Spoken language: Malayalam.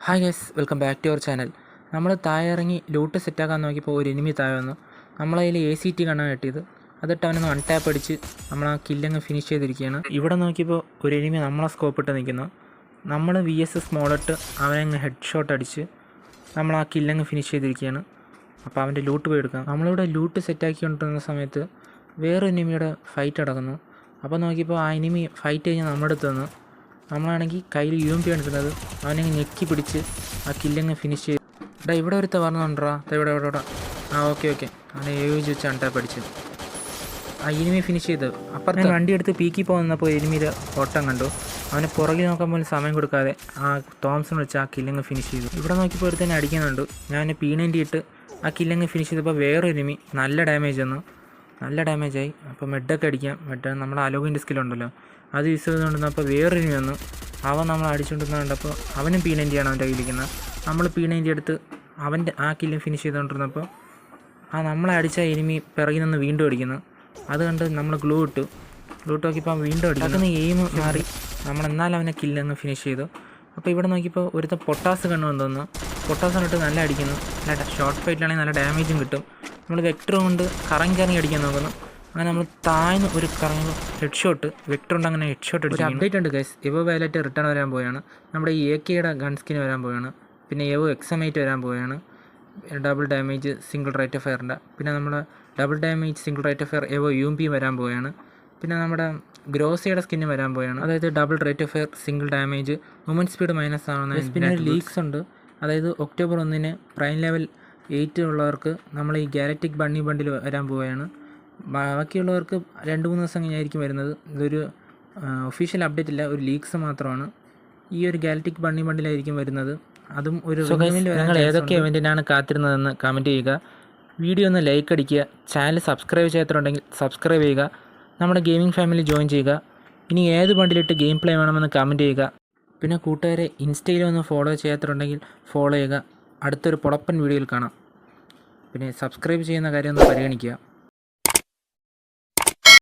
Hi guys, welcome back to our channel. നമ്മൾ താഴെ ഇറങ്ങി ലൂട്ട് സെറ്റാക്കാൻ നോക്കിയപ്പോൾ ഒരു എനിമി താഴെ വന്നു. നമ്മളതിൽ ACT കാണാൻ കിട്ടിയത്. അതിട്ട് അവനൊന്ന് വൺ ടാപ്പ് അടിച്ച് നമ്മൾ ആ കില്ലങ്ങ് ഫിനിഷ് ചെയ്തിരിക്കുകയാണ്. ഇവിടെ നോക്കിയപ്പോൾ ഒരു എനിമി നമ്മളെ സ്കോപ്പിട്ട് നിൽക്കുന്നു. നമ്മൾ VSS മോഡിട്ട് അവനങ്ങ് ഹെഡ് ഷോട്ട് അടിച്ച് നമ്മൾ ആ കില്ലങ്ങ് ഫിനിഷ് ചെയ്തിരിക്കുകയാണ്. അപ്പോൾ അവൻ്റെ ലൂട്ട് പോയി എടുക്കാം. നമ്മളിവിടെ ലൂട്ട് സെറ്റാക്കിക്കൊണ്ടിരുന്ന സമയത്ത് വേറൊരു എനിമിയുടെ ഫൈറ്റ് നടക്കുന്നു. അപ്പോൾ നോക്കിയപ്പോൾ ആ എനിമി ഫൈറ്റ് കഴിഞ്ഞാൽ നമ്മുടെ അടുത്ത് വന്നു. നമ്മളാണെങ്കിൽ കയ്യിൽ UMP എടുക്കുന്നത് അവനങ്ങ് ഞെക്കി പിടിച്ച് ആ കില്ലങ്ങ് ഫിനിഷ് ചെയ്ത്. ഇവിടെ ഒരുത്ത പറഞ്ഞോണ്ടാ ഇവിടെ ഓക്കെ അവനെ AUG വെച്ച് അണ്ടാ പഠിച്ചു ആ എനിമി ഫിനിഷ് ചെയ്ത്. അപ്പുറത്ത് വണ്ടി എടുത്ത് പീക്കി പോകുന്നപ്പോൾ എനിമിയുടെ ഓട്ടം കണ്ടു. അവന് പുറകിൽ നോക്കാൻ പോലും സമയം കൊടുക്കാതെ ആ തോംസൺ വെച്ച് ആ കില്ലങ്ങ് ഫിനിഷ് ചെയ്തു. ഇവിടെ നോക്കിയപ്പോൾ ഒരു തന്നെ അടിക്കുന്നുണ്ട്. ഞാൻ P90 ഇട്ട് ആ കില്ലങ്ങ് ഫിനിഷ് ചെയ്തപ്പോൾ വേറൊരു എനിമി നല്ല ഡാമേജായി. അപ്പോൾ മെഡൊക്കെ അടിക്കാം. മെഡ് നമ്മുടെ അലോകിൻ്റെ സ്കില്ലുണ്ടല്ലോ, അത് യൂസ് ചെയ്തുകൊണ്ടിരുന്നപ്പോൾ വേറൊരു എനിമി വന്നു. അവൻ നമ്മൾ അടിച്ചുകൊണ്ടിരുന്ന കണ്ടപ്പോൾ അവനും P90 ആണ് അവൻ്റെ കയ്യിലിരിക്കുന്നത്. നമ്മൾ P90 എടുത്ത് അവൻ്റെ ആ കില്ലും ഫിനിഷ് ചെയ്തുകൊണ്ടിരുന്നപ്പോൾ ആ നമ്മളെ അടിച്ച എനിമി പിറകിൽ നിന്ന് വീണ്ടും അടിക്കുന്നു. അത് കണ്ട് നമ്മൾ ഗ്ലൂ ഇട്ട് നോക്കിയപ്പോൾ അവൻ വീണ്ടും അടിക്കുന്നു. എയിം മാറി നമ്മളെന്നാലും അവനെ കില്ലങ്ങ് ഫിനിഷ് ചെയ്തു. അപ്പോൾ ഇവിടെ നോക്കിയപ്പോൾ ഒരുത്ത പൊട്ടാസ് കണ്ടുവന്ന് തോന്നുന്നു. പൊട്ടാസ് കണ്ടിട്ട് നല്ല അടിക്കുന്നു. നല്ല ഷോർട്ട് ഫൈറ്റിലാണെങ്കിൽ നല്ല ഡാമേജും കിട്ടും. നമ്മൾ വെക്ടർ കൊണ്ട് കറങ്ങി അടിക്കാൻ നോക്കുന്നു. അങ്ങനെ നമ്മൾ താഴ്ന്ന് ഒരു കറങ്ങി ഹെഡ് ഷോട്ട് വെക്ടർ കൊണ്ട് അങ്ങനെ ഹെഡ് ഷോട്ട് അടിച്ചു. അപ്ഡേറ്റ് ഉണ്ട് ഗൈസ്. എവോ വയലറ്റ് റിട്ടേൺ വരാൻ പോവുകയാണ്. നമ്മുടെ AKയുടെ ഗൺ സ്കിൻ വരാൻ പോവുകയാണ്. പിന്നെ എവോ XM8 വരാൻ പോവുകയാണ്. Double damage single rate of ഫയറിൻ്റെ. പിന്നെ നമ്മുടെ double damage single rate of fire Evo UMP വരാൻ പോവുകയാണ്. പിന്നെ നമ്മുടെ ഗ്രോസിയുടെ സ്കിന്ന് വരാൻ പോവുകയാണ്. അതായത് double rate of fire single damage movement speed minus ആവുന്ന. പിന്നെ ഒരു ലീക്സ് ഉണ്ട്. അതായത് ഒക്ടോബർ 1 പ്രൈം ലെവൽ 8 ഉള്ളവർക്ക് നമ്മൾ ഈ ഗാലക്റ്റിക് ബണ്ണി ബണ്ടിൽ വരാൻ പോവുകയാണ്. ബാക്കിയുള്ളവർക്ക് 2-3 ദിവസം കഴിഞ്ഞായിരിക്കും വരുന്നത്. ഇതൊരു ഒഫീഷ്യൽ അപ്ഡേറ്റ് ഇല്ല, ഒരു ലീക്സ് മാത്രമാണ്. ഈ ഒരു ഗാലക്റ്റിക് ബണ്ണി ബണ്ടിലായിരിക്കും വരുന്നത്. അതും ഒരു നിങ്ങൾ ഏതൊക്കെ ഇവൻറ്റിനാണ് കാത്തിരുന്നതെന്ന് കമൻറ്റ് ചെയ്യുക. വീഡിയോ ഒന്ന് ലൈക്ക് അടിക്കുക. ചാനൽ സബ്സ്ക്രൈബ് ചെയ്യാത്തുണ്ടെങ്കിൽ സബ്സ്ക്രൈബ് ചെയ്യുക. നമ്മുടെ ഗെയിമിംഗ് ഫാമിലി ജോയിൻ ചെയ്യുക. ഇനി ഏത് ബണ്ടിലിട്ട് ഗെയിം പ്ലേ വേണമെന്ന് കമൻറ്റ് ചെയ്യുക. പിന്നെ കൂട്ടുകാരെ ഇൻസ്റ്റയിലൊന്ന് ഫോളോ ചെയ്യാത്തുണ്ടെങ്കിൽ ഫോളോ ചെയ്യുക. അടുത്തൊരു പൊളപ്പൻ വീഡിയോയിൽ കാണാം. പിന്നെ സബ്സ്ക്രൈബ് ചെയ്യുന്ന കാര്യം ഒന്ന് പരിഗണിക്കുക.